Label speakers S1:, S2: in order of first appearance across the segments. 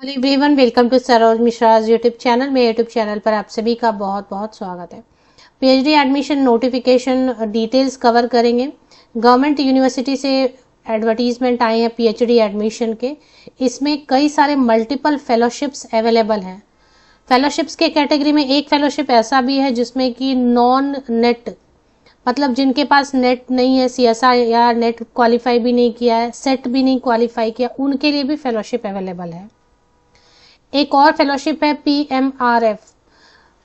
S1: Hello everyone, welcome to Saroj Mishra's YouTube channel. मेरे YouTube channel पर आप सभी का बहुत बहुत स्वागत है। PhD admission notification details cover करेंगे। गवर्नमेंट यूनिवर्सिटी से एडवर्टीजमेंट आए हैं पीएचडी एडमिशन के। इसमें कई सारे मल्टीपल फेलोशिप्स अवेलेबल हैं। फेलोशिप्स के कैटेगरी में एक फेलोशिप ऐसा भी है जिसमें कि नॉन नेट, मतलब जिनके पास नेट नहीं है, सीएसआई या नेट क्वालिफाई भी नहीं किया है, सेट भी नहीं क्वालिफाई किया, उनके लिए भी फेलोशिप अवेलेबल है। एक और फेलोशिप है PMRF,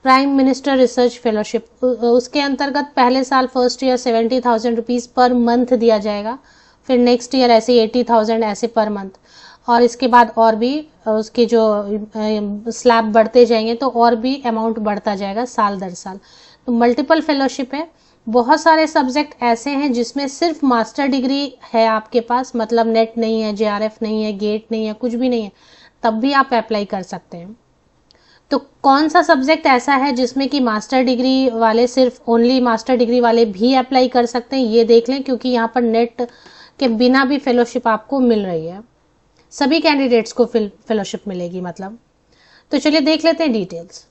S1: prime minister research fellowship. उसके अंतर्गत पहले साल first year 70,000 rupees per month दिया जाएगा, फिर नेक्स्ट ईयर ऐसे 80,000 ऐसे पर मंथ, और इसके बाद और भी उसके जो स्लैब बढ़ते जाएंगे तो और भी अमाउंट बढ़ता जाएगा साल दर साल। तो मल्टीपल फेलोशिप है। बहुत सारे सब्जेक्ट ऐसे हैं जिसमें सिर्फ मास्टर डिग्री है आपके पास, मतलब नेट नहीं है, जेआरएफ नहीं है, गेट नहीं है, कुछ भी नहीं है, तब भी आप अप्लाई कर सकते हैं। तो कौन सा सब्जेक्ट ऐसा है जिसमें कि मास्टर डिग्री वाले, सिर्फ ओनली मास्टर डिग्री वाले भी अप्लाई कर सकते हैं, ये देख लें, क्योंकि यहाँ पर नेट के बिना भी फेलोशिप आपको मिल रही है। सभी कैंडिडेट्स को फेलोशिप मिलेगी मतलब। तो चलिए देख लेते हैं डिटेल्स।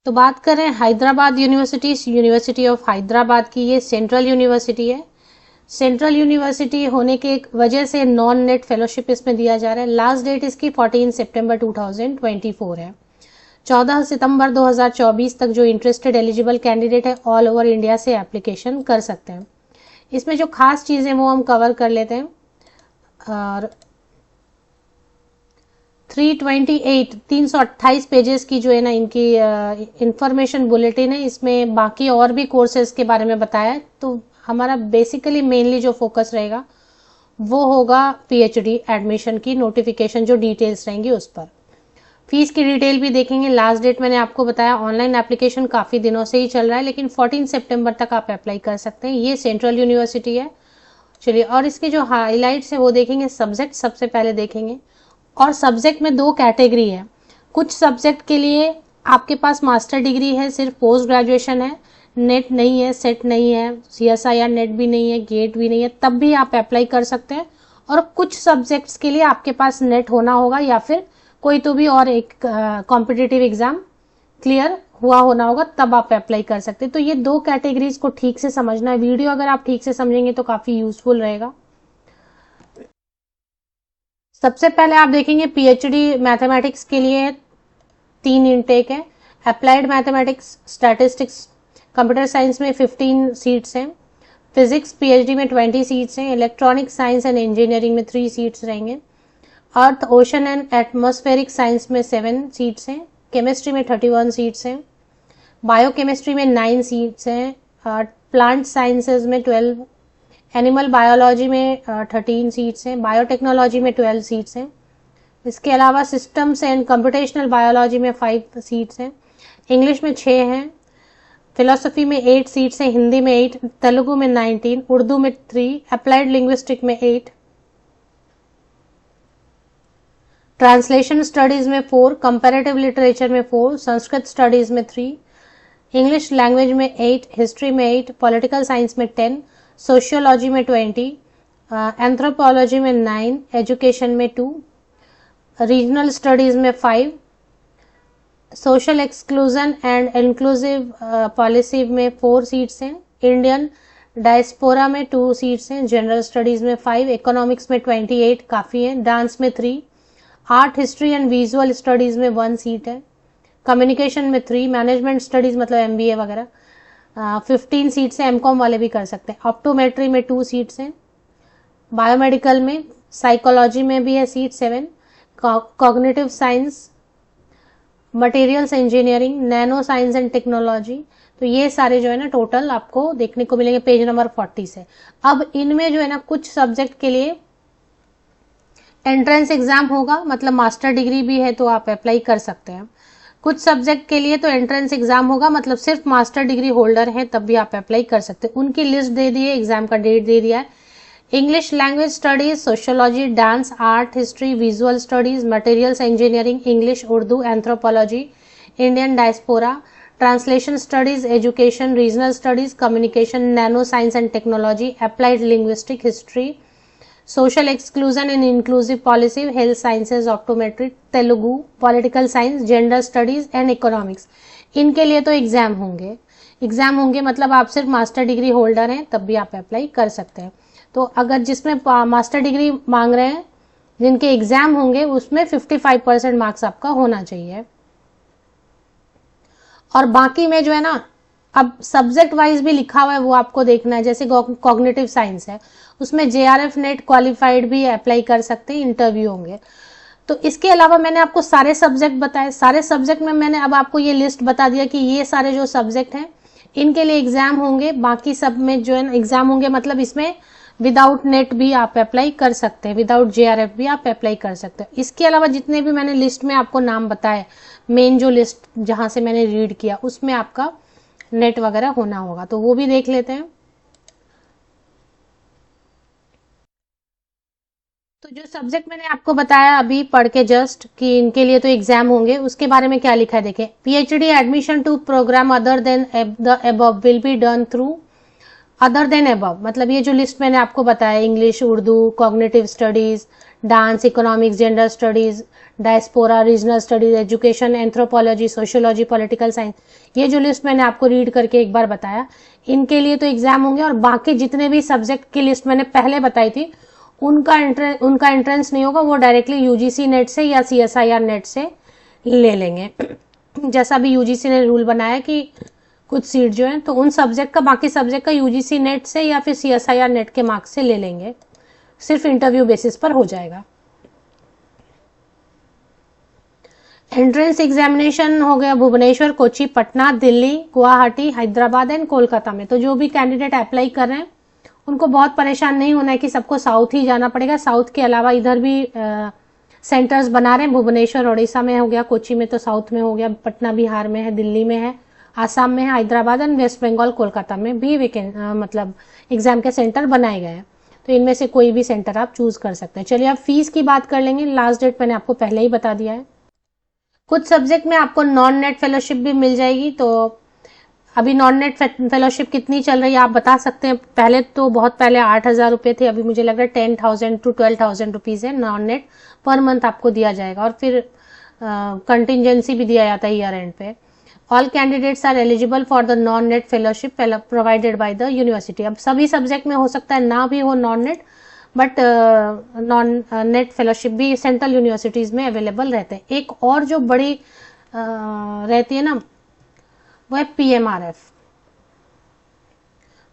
S1: तो बात करें हैदराबाद यूनिवर्सिटी ऑफ हैदराबाद की। ये सेंट्रल यूनिवर्सिटी है। सेंट्रल यूनिवर्सिटी होने के वजह से नॉन नेट फेलोशिप इसमें दिया जा रहा है। लास्ट डेट इसकी 14 सितंबर 2024 है। 14 सितंबर 2024 तक जो इंटरेस्टेड एलिजिबल कैंडिडेट है ऑल ओवर इंडिया से एप्लीकेशन कर सकते हैं। इसमें जो खास चीजें वो हम कवर कर लेते हैं। और 328 पेजेस की जो है ना इनकी इंफॉर्मेशन बुलेटिन है। इसमें बाकी और भी कोर्सेज के बारे में बताया है। तो हमारा बेसिकली मेनली जो फोकस रहेगा वो होगा पीएचडी एडमिशन की नोटिफिकेशन, जो डिटेल्स रहेंगी उस पर। फीस की डिटेल भी देखेंगे। लास्ट डेट मैंने आपको बताया, ऑनलाइन एप्लीकेशन काफी दिनों से ही चल रहा है, लेकिन 14 सितंबर तक आप अप्लाई कर सकते हैं। ये सेंट्रल यूनिवर्सिटी है। चलिए, और इसके जो हाईलाइट्स है वो देखेंगे। सब्जेक्ट सबसे पहले देखेंगे, और सब्जेक्ट में दो कैटेगरी है। कुछ सब्जेक्ट के लिए आपके पास मास्टर डिग्री है, सिर्फ पोस्ट ग्रेजुएशन है, नेट नहीं है, सेट नहीं है, सीएसआई या नेट भी नहीं है, गेट भी नहीं है, तब भी आप अप्लाई कर सकते हैं। और कुछ सब्जेक्ट्स के लिए आपके पास नेट होना होगा या फिर कोई तो भी और एक कॉम्पिटिटिव एग्जाम क्लियर हुआ होना होगा, तब आप अप्लाई कर सकते हैं। तो ये दो कैटेगरीज को ठीक से समझना है। वीडियो अगर आप ठीक से समझेंगे तो काफी यूजफुल रहेगा। सबसे पहले आप देखेंगे पीएचडी मैथमेटिक्स के लिए 3 इनटेक है। Applied mathematics, statistics, computer science में 15 सीट्स हैं। फिजिक्स पीएचडी में 20 सीट्स हैं। इलेक्ट्रॉनिक साइंस एंड इंजीनियरिंग में 3 सीट्स रहेंगे। अर्थ, ओशन एंड एटमॉस्फेरिक साइंस में 7 सीट्स हैं। केमिस्ट्री में 31 सीट्स हैं। बायोकेमिस्ट्री में 9 सीट्स हैं। प्लांट साइंसेज में 12, एनिमल बायोलॉजी में 13 सीट्स हैं। बायोटेक्नोलॉजी में 12 सीट्स हैं। इसके अलावा सिस्टम्स एंड कंप्यूटेशनल बायोलॉजी में 5 सीट्स हैं। इंग्लिश में 6 हैं। फिलोसफी में 8 सीट्स हैं। हिंदी में 8, तेलुगु में 19, उर्दू में 3, अप्लाइड लिंग्विस्टिक में 8, ट्रांसलेशन स्टडीज में 4, कंपैरेटिव लिटरेचर में 4, संस्कृत स्टडीज में 3, इंग्लिश लैंग्वेज में 8, हिस्ट्री में 8, पॉलिटिकल साइंस में 10, सोशियोलॉजी में 20, एंथ्रोपोलॉजी में 9, एजुकेशन में 2, रीजनल स्टडीज में 5, social exclusion and inclusive policy में 4 सीट्स हैं। इंडियन डायस्पोरा में 2 सीट्स हैं। जनरल स्टडीज में 5, इकोनॉमिक्स में 28 काफी है। डांस में 3, art, history and visual studies में 1 सीट है। कम्युनिकेशन में 3, मैनेजमेंट स्टडीज मतलब एमबीए वगैरह 15 सीट्स हैं। एमकॉम वाले भी कर सकते हैं। ऑप्टोमेट्री में 2 सीट्स हैं। बायोमेडिकल में, साइकोलॉजी में भी है seat 7, cognitive science, materials engineering, nano science and technology. तो ये सारे जो है ना टोटल आपको देखने को मिलेंगे पेज नंबर 40 से। अब इनमें जो है ना कुछ सब्जेक्ट के लिए एंट्रेंस एग्जाम होगा, मतलब मास्टर डिग्री भी है तो आप अप्लाई कर सकते हैं। कुछ सब्जेक्ट के लिए तो एंट्रेंस एग्जाम होगा, मतलब सिर्फ मास्टर डिग्री होल्डर है तब भी आप अप्लाई कर सकते हैं। उनकी लिस्ट दे दी है, एग्जाम का डेट दे दिया है। English language studies, sociology, dance, art, history, visual studies, materials engineering, English, Urdu, anthropology, Indian diaspora, translation studies, education, regional studies, communication, nano science and technology, applied linguistic, history, social exclusion and inclusive policy, health sciences, optometry, Telugu, political science, gender studies and economics. इनके लिए तो exam होंगे, exam होंगे मतलब आप सिर्फ master degree holder हैं तब भी आप अप्लाई कर सकते हैं। तो अगर जिसमें मास्टर डिग्री मांग रहे हैं, जिनके एग्जाम होंगे, उसमें 55% मार्क्स आपका होना चाहिए। और बाकी में जो है ना, अब सब्जेक्ट वाइज भी लिखा हुआ है, वो आपको देखना है। जैसे कॉग्निटिव साइंस है, उसमें JRF नेट क्वालिफाइड भी अप्लाई कर सकते हैं, इंटरव्यू होंगे। तो इसके अलावा मैंने आपको सारे सब्जेक्ट बताए, सारे सब्जेक्ट में मैंने अब आपको ये लिस्ट बता दिया कि ये सारे जो सब्जेक्ट हैं इनके लिए एग्जाम होंगे। बाकी सब में जो है ना एग्जाम होंगे, मतलब इसमें विदाउट नेट भी आप अप्लाई कर सकते हैं, विदाउट JRF भी आप अप्लाई कर सकते हैं। इसके अलावा जितने भी मैंने लिस्ट में आपको नाम बताए, मेन जो लिस्ट जहां से मैंने रीड किया, उसमें आपका नेट वगैरह होना होगा, तो वो भी देख लेते हैं। तो जो सब्जेक्ट मैंने आपको बताया अभी पढ़ के जस्ट कि इनके लिए तो एग्जाम होंगे, उसके बारे में क्या लिखा है देखें। PhD admission to programme other than the above will be done through, other than above मतलब ये जो लिस्ट मैंने आपको बताया, English, Urdu, cognitive studies, dance, economics, gender studies, diaspora, regional studies, education, anthropology, sociology, political science, ये जो list मैंने आपको रीड करके एक बार बताया, इनके लिए तो एग्जाम होंगे। और बाकी जितने भी सब्जेक्ट की लिस्ट मैंने पहले बताई थी, उनका एंट्रेंस नहीं होगा, वो डायरेक्टली UGC नेट से या CSIR नेट से ले लेंगे। जैसा भी UGC ने रूल बनाया कि कुछ सीट जो है, तो उन सब्जेक्ट का, बाकी सब्जेक्ट का UGC नेट से या फिर CSIR नेट के मार्क्स से ले लेंगे, सिर्फ इंटरव्यू बेसिस पर हो जाएगा। एंट्रेंस एग्जामिनेशन हो गया भुवनेश्वर, कोची, पटना, दिल्ली, गुवाहाटी, हैदराबाद एंड कोलकाता में। तो जो भी कैंडिडेट अप्लाई कर रहे हैं उनको बहुत परेशान नहीं होना है कि सबको साउथ ही जाना पड़ेगा। साउथ के अलावा इधर भी सेंटर्स बना रहे हैं। भुवनेश्वर उड़ीसा में हो गया, कोची में तो साउथ में हो गया, पटना बिहार में है, दिल्ली में है, आसाम में है, हैदराबाद एंड वेस्ट बंगाल, कोलकाता में भी मतलब एग्जाम के सेंटर बनाए गए हैं। तो इनमें से कोई भी सेंटर आप चूज कर सकते हैं। चलिए अब फीस की बात कर लेंगे। लास्ट डेट मैंने आपको पहले ही बता दिया है। कुछ सब्जेक्ट में आपको नॉन नेट फेलोशिप भी मिल जाएगी। तो अभी नॉन नेट फेलोशिप कितनी चल रही है आप बता सकते हैं। पहले तो बहुत पहले 8,000 रुपये थे, अभी मुझे लग रहा है 10,000 to 12,000 रुपीज है नॉन नेट पर मंथ आपको दिया जाएगा। और फिर कंटिजेंसी भी दिया जाता है ईयर एंड पे। All candidates are eligible for the non NET fellowship provided by the university. अब सभी सब्जेक्ट में हो सकता है ना भी हो non net, but non NET fellowship भी सेंट्रल यूनिवर्सिटीज में अवेलेबल रहते हैं। एक और जो बड़ी रहती है ना, वो है PMRF,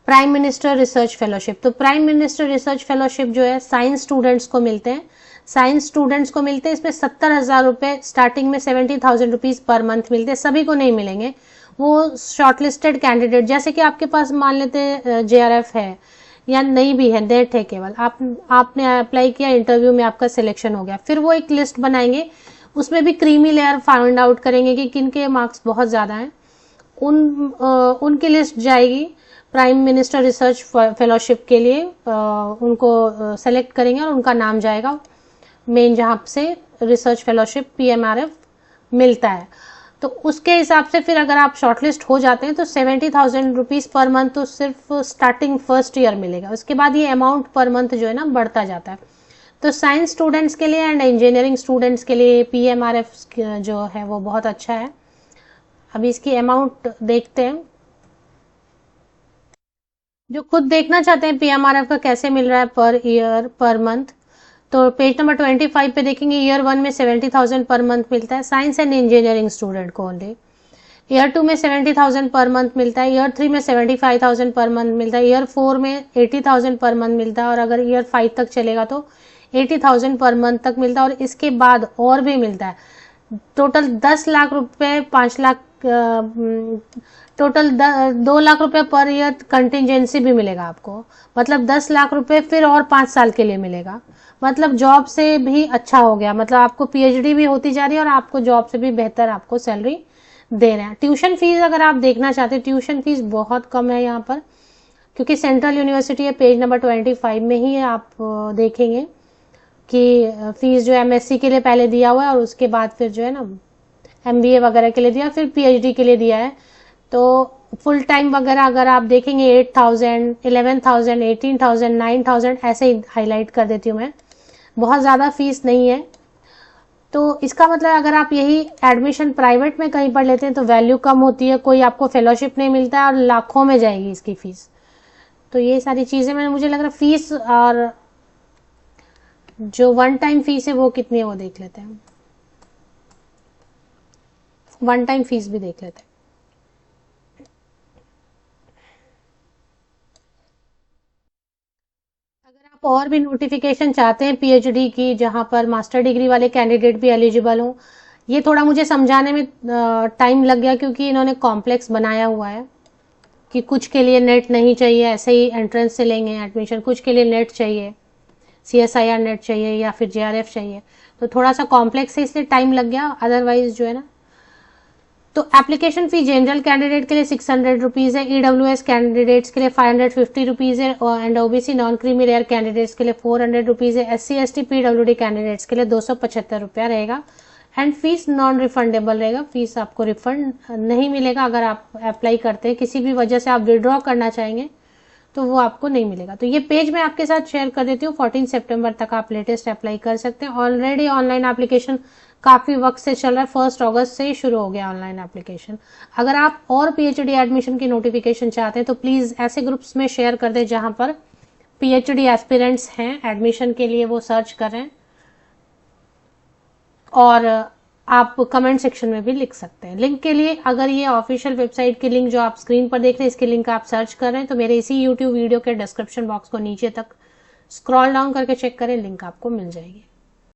S1: prime minister research fellowship. तो प्राइम मिनिस्टर रिसर्च फेलोशिप जो है साइंस स्टूडेंट्स को मिलते हैं, साइंस स्टूडेंट्स को मिलते हैं। इसमें 70,000 रुपए स्टार्टिंग में 70,000 रुपीज पर मंथ मिलते हैं। सभी को नहीं मिलेंगे, वो शॉर्टलिस्टेड कैंडिडेट, जैसे कि आपके पास मान लेते JRF है या नहीं भी है, नेट है केवल, आपने अप्लाई किया, इंटरव्यू में आपका सिलेक्शन हो गया, फिर वो एक लिस्ट बनाएंगे, उसमें भी क्रीमी लेयर फाइंड आउट करेंगे कि किन के मार्क्स बहुत ज्यादा हैं, उनकी लिस्ट जाएगी प्राइम मिनिस्टर रिसर्च फेलोशिप के लिए। उनको सेलेक्ट करेंगे और उनका नाम जाएगा मेन जहां से रिसर्च फेलोशिप PMRF मिलता है। तो उसके हिसाब से फिर अगर आप शॉर्टलिस्ट हो जाते हैं तो 70,000 रुपीज पर मंथ तो सिर्फ स्टार्टिंग फर्स्ट ईयर मिलेगा। उसके बाद ये अमाउंट पर मंथ जो है ना बढ़ता जाता है। तो साइंस स्टूडेंट्स के लिए एंड इंजीनियरिंग स्टूडेंट्स के लिए PMRF जो है वो बहुत अच्छा है। अभी इसकी अमाउंट देखते हैं। जो खुद देखना चाहते हैं PMRF का कैसे मिल रहा है पर ईयर पर मंथ, तो पेज नंबर 25 पे देखेंगे। ईयर 1 में 70,000 पर मंथ मिलता है साइंस एंड इंजीनियरिंग स्टूडेंट को ओनली। ईयर 2 में 70,000 पर मंथ मिलता है। ईयर 3 में 75,000 पर मंथ मिलता है। ईयर 4 में 80,000 पर मंथ मिलता है। और अगर ईयर 5 तक चलेगा तो 80,000 पर मंथ तक मिलता है। और इसके बाद और भी मिलता है। टोटल 10 लाख रुपए, 5 लाख, टोटल 2 लाख रुपए पर ईयर कंटिजेंसी भी मिलेगा आपको। मतलब 10 लाख रुपए फिर और 5 साल के लिए मिलेगा। मतलब जॉब से भी अच्छा हो गया। मतलब आपको PhD भी होती जा रही है और आपको जॉब से भी बेहतर आपको सैलरी दे रहे हैं। ट्यूशन फीस अगर आप देखना चाहते हैं, ट्यूशन फीस बहुत कम है यहाँ पर, क्योंकि सेंट्रल यूनिवर्सिटी है। पेज नंबर 25 में ही आप देखेंगे कि फीस जो MSc के लिए पहले दिया हुआ है और उसके बाद फिर जो है ना MBA वगैरह के लिए दिया, फिर PhD के लिए दिया है तो फुल टाइम वगैरह अगर आप देखेंगे 8,000, 11,000, 18,000, 9,000 ऐसे ही हाईलाइट कर देती हूँ मैं, बहुत ज़्यादा फीस नहीं है। तो इसका मतलब अगर आप यही एडमिशन प्राइवेट में कहीं पर लेते हैं तो वैल्यू कम होती है, कोई आपको फेलोशिप नहीं मिलता है और लाखों में जाएगी इसकी फीस। तो ये सारी चीज़ें मुझे लग रहा फीस और जो वन टाइम फीस है वो कितनी है वो देख लेते हैं। वन टाइम फीस भी देख लेते हैं। अगर आप और भी नोटिफिकेशन चाहते हैं पीएचडी की जहां पर मास्टर डिग्री वाले कैंडिडेट भी एलिजिबल हों, ये थोड़ा मुझे समझाने में टाइम लग गया क्योंकि इन्होंने कॉम्प्लेक्स बनाया हुआ है कि कुछ के लिए नेट नहीं चाहिए, ऐसे ही एंट्रेंस से लेंगे एडमिशन, कुछ के लिए नेट चाहिए, CSIR नेट चाहिए या फिर JRF चाहिए, तो थोड़ा सा कॉम्प्लेक्स है इसलिए टाइम लग गया। अदरवाइज जो है ना, तो एप्लीकेशन फी जनरल कैंडिडेट के लिए 600 रुपीज़ है, EWS कैंडिडेट्स के लिए 550 रुपीज़ है and OBC non creamy layer candidates के लिए 400 रुपीज़ है, SC ST PWD कैंडिडेट्स के लिए 275 रुपया रहेगा एंड फीस नॉन रिफंडेबल रहेगा। फीस आपको रिफंड नहीं मिलेगा। अगर आप अप्लाई करते हैं किसी भी वजह से आप विड्रॉ करना चाहेंगे तो वो आपको नहीं मिलेगा। तो ये पेज मैं आपके साथ शेयर कर देती हूँ। 14 सितंबर तक आप लेटेस्ट अप्लाई कर सकते हैं। ऑलरेडी ऑनलाइन एप्लीकेशन काफ़ी वक्त से चल रहा है, 1 अगस्त से ही शुरू हो गया ऑनलाइन एप्लीकेशन। अगर आप और PhD एडमिशन की नोटिफिकेशन चाहते हैं तो प्लीज़ ऐसे ग्रुप्स में शेयर कर दें जहां पर PhD एस्पिरेंट्स हैं एडमिशन के लिए, वो सर्च करें। और आप कमेंट सेक्शन में भी लिख सकते हैं। लिंक के लिए अगर ये ऑफिशियल वेबसाइट की लिंक जो आप स्क्रीन पर देख रहे हैं इसकी लिंक आप सर्च कर रहे हैं तो मेरे इसी YouTube वीडियो के डिस्क्रिप्शन बॉक्स को नीचे तक स्क्रॉल डाउन करके चेक करें, लिंक आपको मिल जाएगी।